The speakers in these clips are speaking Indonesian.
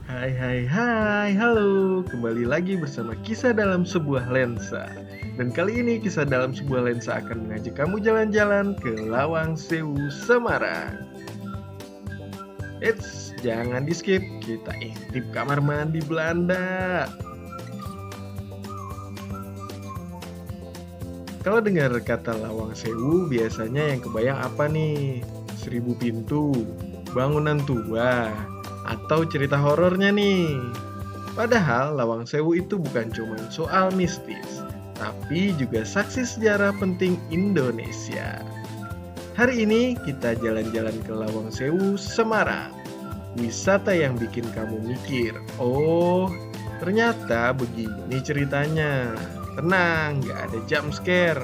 Hai hai hai, halo. Kembali lagi bersama Kisah Dalam Sebuah Lensa. Dan kali ini Kisah Dalam Sebuah Lensa akan mengajak kamu jalan-jalan ke Lawang Sewu, Semarang. Eits, jangan di-skip, kita intip kamar mandi Belanda. Kalau dengar kata Lawang Sewu, biasanya yang kebayang apa nih? 1000 pintu, bangunan tua, atau cerita horornya nih? Padahal Lawang Sewu itu bukan cuma soal mistis, tapi juga saksi sejarah penting Indonesia. Hari ini kita jalan-jalan ke Lawang Sewu, Semarang. Wisata yang bikin kamu mikir, oh ternyata begini ceritanya. Tenang, gak ada jump scare.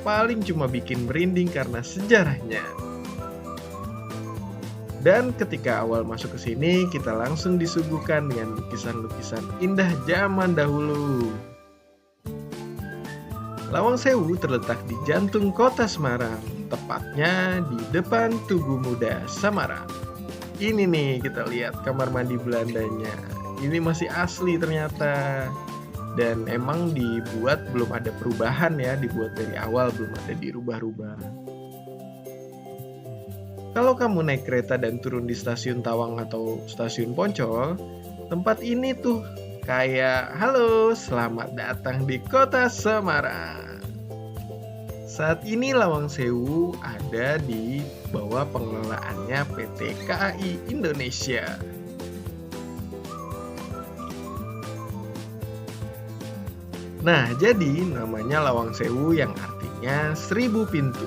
Paling cuma bikin merinding karena sejarahnya. Dan ketika awal masuk ke sini, kita langsung disuguhkan dengan lukisan-lukisan indah zaman dahulu. Lawang Sewu terletak di jantung kota Semarang, tepatnya di depan Tugu Muda Semarang. Ini nih kita lihat kamar mandi Belandanya. Ini masih asli ternyata. Dan emang dibuat belum ada perubahan ya, dibuat dari awal belum ada dirubah-rubah. Kalau kamu naik kereta dan turun di stasiun Tawang atau stasiun Poncol, tempat ini tuh kayak, halo, selamat datang di kota Semarang. Saat ini Lawang Sewu ada di bawah pengelolaannya PT KAI Indonesia. Nah, jadi namanya Lawang Sewu yang artinya 1000 pintu.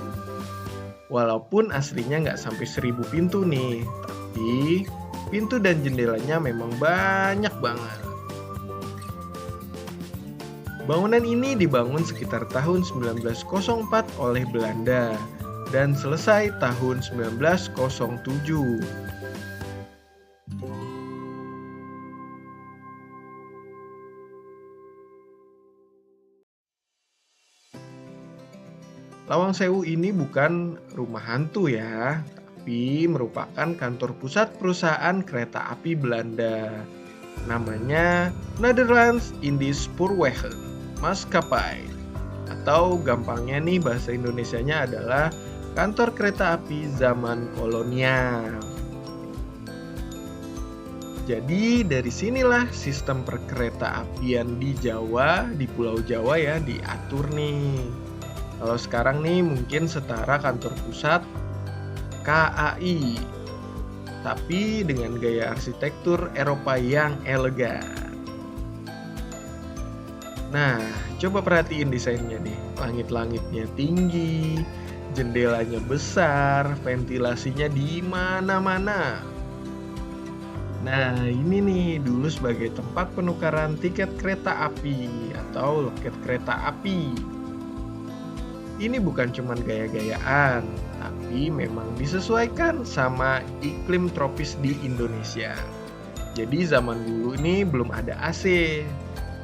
Walaupun aslinya nggak sampai 1000 pintu nih, tapi pintu dan jendelanya memang banyak banget. Bangunan ini dibangun sekitar tahun 1904 oleh Belanda dan selesai tahun 1907. Lawang Sewu ini bukan rumah hantu ya, tapi merupakan kantor pusat perusahaan kereta api Belanda. Namanya Nederlands Indisch Spoorwegen Maskapai. Atau gampangnya nih bahasa Indonesianya adalah kantor kereta api zaman kolonial. Jadi dari sinilah sistem perkereta apian di Jawa, di Pulau Jawa ya diatur nih. Kalau sekarang nih mungkin setara kantor pusat KAI, tapi dengan gaya arsitektur Eropa yang elegan. Nah, coba perhatiin desainnya nih. Langit-langitnya tinggi, jendelanya besar, ventilasinya di mana-mana. Nah, ini nih dulu sebagai tempat penukaran tiket kereta api atau loket kereta api. Ini bukan cuma gaya-gayaan, tapi memang disesuaikan sama iklim tropis di Indonesia. Jadi zaman dulu ini belum ada AC.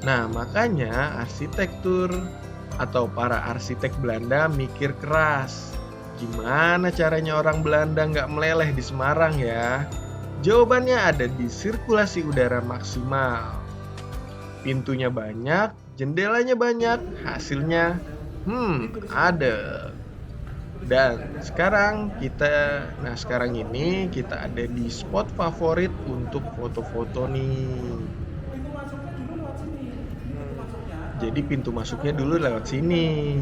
Nah, makanya arsitektur atau para arsitek Belanda mikir keras. Gimana caranya orang Belanda nggak meleleh di Semarang ya? Jawabannya ada di sirkulasi udara maksimal. Pintunya banyak, jendelanya banyak, hasilnya ada. Dan sekarang sekarang ini kita ada di spot favorit untuk foto-foto nih. Jadi pintu masuknya dulu lewat sini.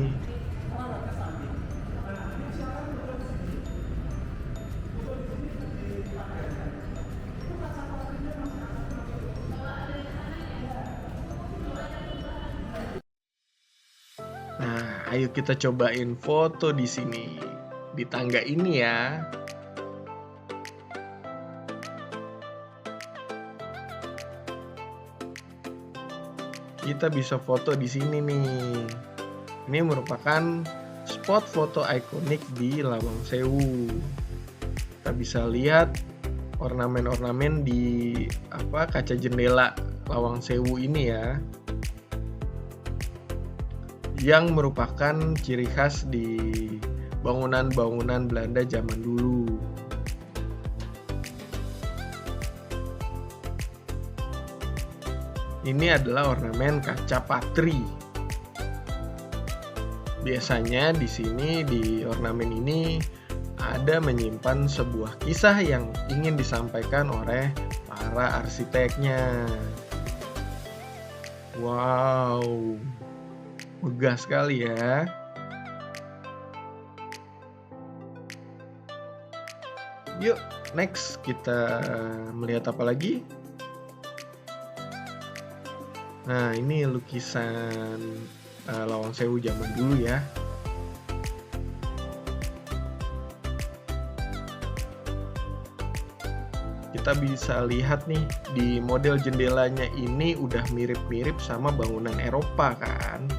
Nah, ayo kita cobain foto di sini. Di tangga ini ya. Kita bisa foto di sini nih. Ini merupakan spot foto ikonik di Lawang Sewu. Kita bisa lihat ornamen-ornamen di kaca jendela Lawang Sewu ini ya. Yang merupakan ciri khas di bangunan-bangunan Belanda zaman dulu. Ini adalah ornamen kaca patri. Biasanya di sini di ornamen ini ada menyimpan sebuah kisah yang ingin disampaikan oleh para arsiteknya. Wow, megah sekali ya. Yuk, next kita melihat apa lagi? Nah, ini lukisan Lawang Sewu zaman dulu ya. Kita bisa lihat nih, di model jendelanya ini udah mirip-mirip sama bangunan Eropa kan.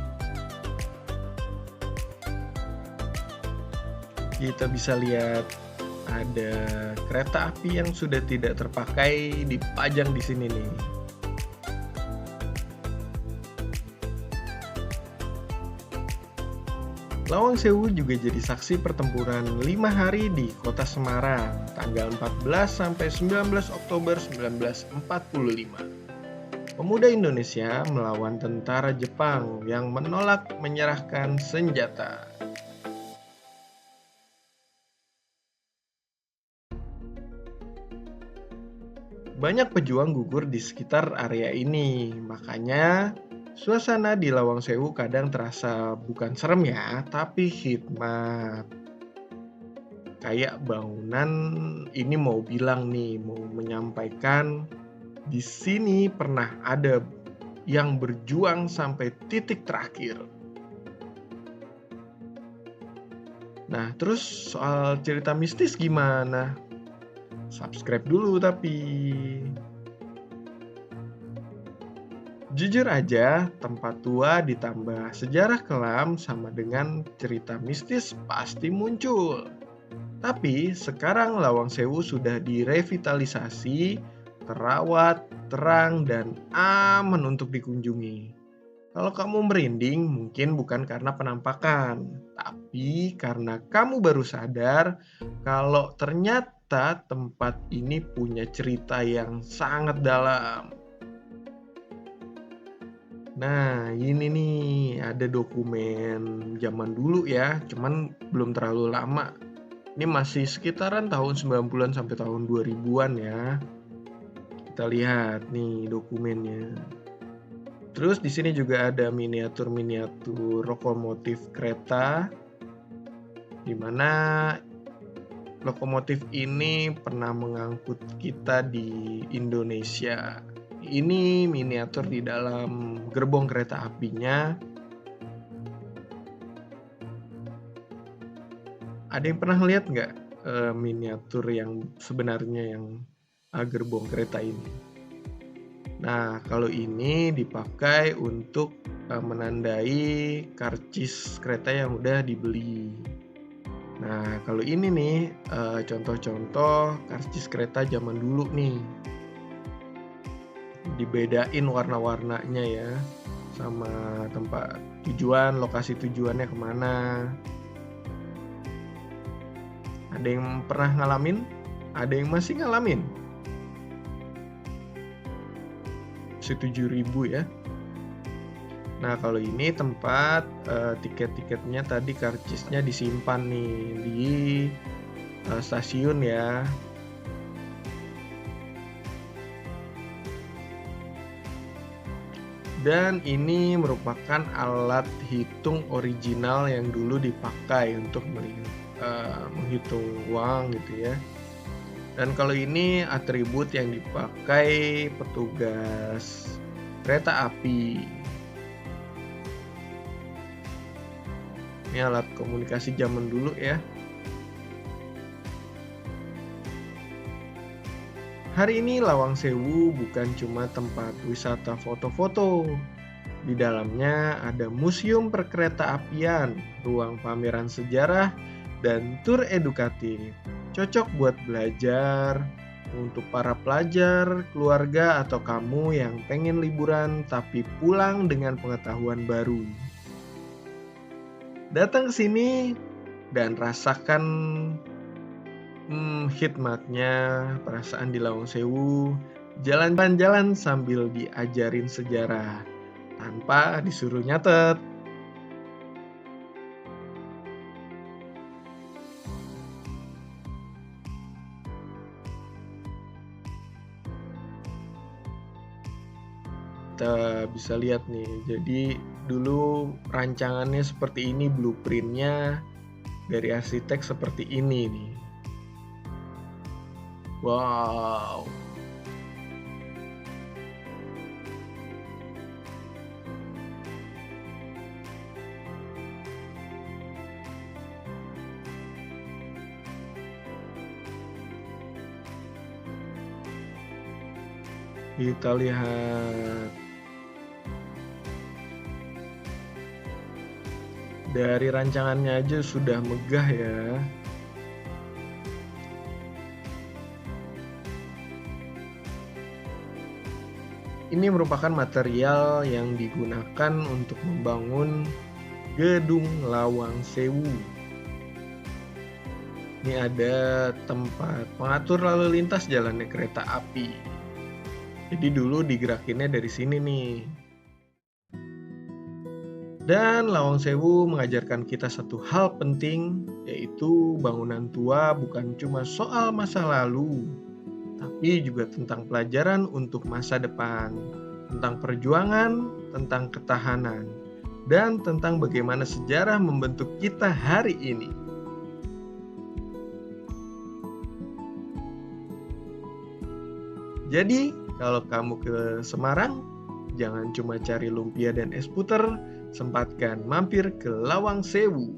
Kita bisa lihat ada kereta api yang sudah tidak terpakai dipajang di sini nih. Lawang Sewu juga jadi saksi pertempuran 5 hari di kota Semarang, tanggal 14 sampai 19 Oktober 1945. Pemuda Indonesia melawan tentara Jepang yang menolak menyerahkan senjata. Banyak pejuang gugur di sekitar area ini, makanya suasana di Lawang Sewu kadang terasa bukan serem ya, tapi hikmat. Kayak bangunan ini mau bilang nih, mau menyampaikan di sini pernah ada yang berjuang sampai titik terakhir. Nah, terus soal cerita mistis gimana? Subscribe dulu tapi. Jujur aja, tempat tua ditambah sejarah kelam sama dengan cerita mistis pasti muncul. Tapi sekarang Lawang Sewu sudah direvitalisasi, terawat, terang, dan aman untuk dikunjungi. Kalau kamu merinding mungkin bukan karena penampakan, tapi karena kamu baru sadar kalau ternyata tempat ini punya cerita yang sangat dalam. Nah, ini nih ada dokumen zaman dulu ya, cuman belum terlalu lama. Ini masih sekitaran tahun 90-an sampai tahun 2000-an ya. Kita lihat nih dokumennya. Terus di sini juga ada miniatur-miniatur lokomotif kereta, di mana lokomotif ini pernah mengangkut kita di Indonesia. Ini miniatur di dalam gerbong kereta apinya. Ada yang pernah lihat nggak miniatur yang sebenarnya yang gerbong kereta ini? Nah, kalau ini dipakai untuk menandai karcis kereta yang udah dibeli. Nah, kalau ini nih contoh-contoh karcis kereta zaman dulu nih. Dibedain warna-warnanya ya, sama tempat tujuan, lokasi tujuannya kemana. Ada yang pernah ngalamin? Ada yang masih ngalamin? 7.000 ya. Nah, kalau ini tempat tiket-tiketnya tadi karcisnya disimpan nih di stasiun ya. Dan ini merupakan alat hitung original yang dulu dipakai untuk menghitung uang gitu ya. Dan kalau ini atribut yang dipakai petugas kereta api. Ini alat komunikasi zaman dulu ya. Hari ini Lawang Sewu bukan cuma tempat wisata foto-foto. Di dalamnya ada museum perkereta apian, ruang pameran sejarah, dan tur edukatif. Cocok buat belajar, untuk para pelajar, keluarga, atau kamu yang pengen liburan tapi pulang dengan pengetahuan baru. Datang ke sini dan rasakan hikmatnya perasaan di Lawang Sewu Jalan-jalan sambil diajarin sejarah tanpa disuruh nyatet. Kita bisa lihat nih, jadi dulu rancangannya seperti ini, blueprint-nya dari arsitek seperti ini nih. Wow. Kita lihat dari rancangannya aja sudah megah ya. Ini merupakan material yang digunakan untuk membangun Gedung Lawang Sewu. Ini ada tempat pengatur lalu lintas jalannya kereta api. Jadi dulu digerakinnya dari sini nih. Dan Lawang Sewu mengajarkan kita satu hal penting, yaitu bangunan tua bukan cuma soal masa lalu, tapi juga tentang pelajaran untuk masa depan, tentang perjuangan, tentang ketahanan, dan tentang bagaimana sejarah membentuk kita hari ini. Jadi, kalau kamu ke Semarang, jangan cuma cari lumpia dan es puter, sempatkan mampir ke Lawang Sewu.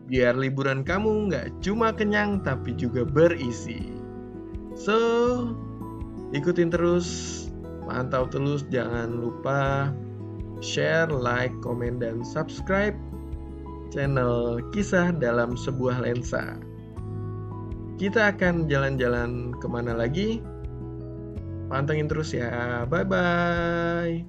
Biar liburan kamu nggak cuma kenyang, tapi juga berisi. So, ikutin terus, pantau terus, jangan lupa share, like, komen, dan subscribe channel Kisah Dalam Sebuah Lensa. Kita akan jalan-jalan kemana lagi? Pantengin terus ya, bye-bye.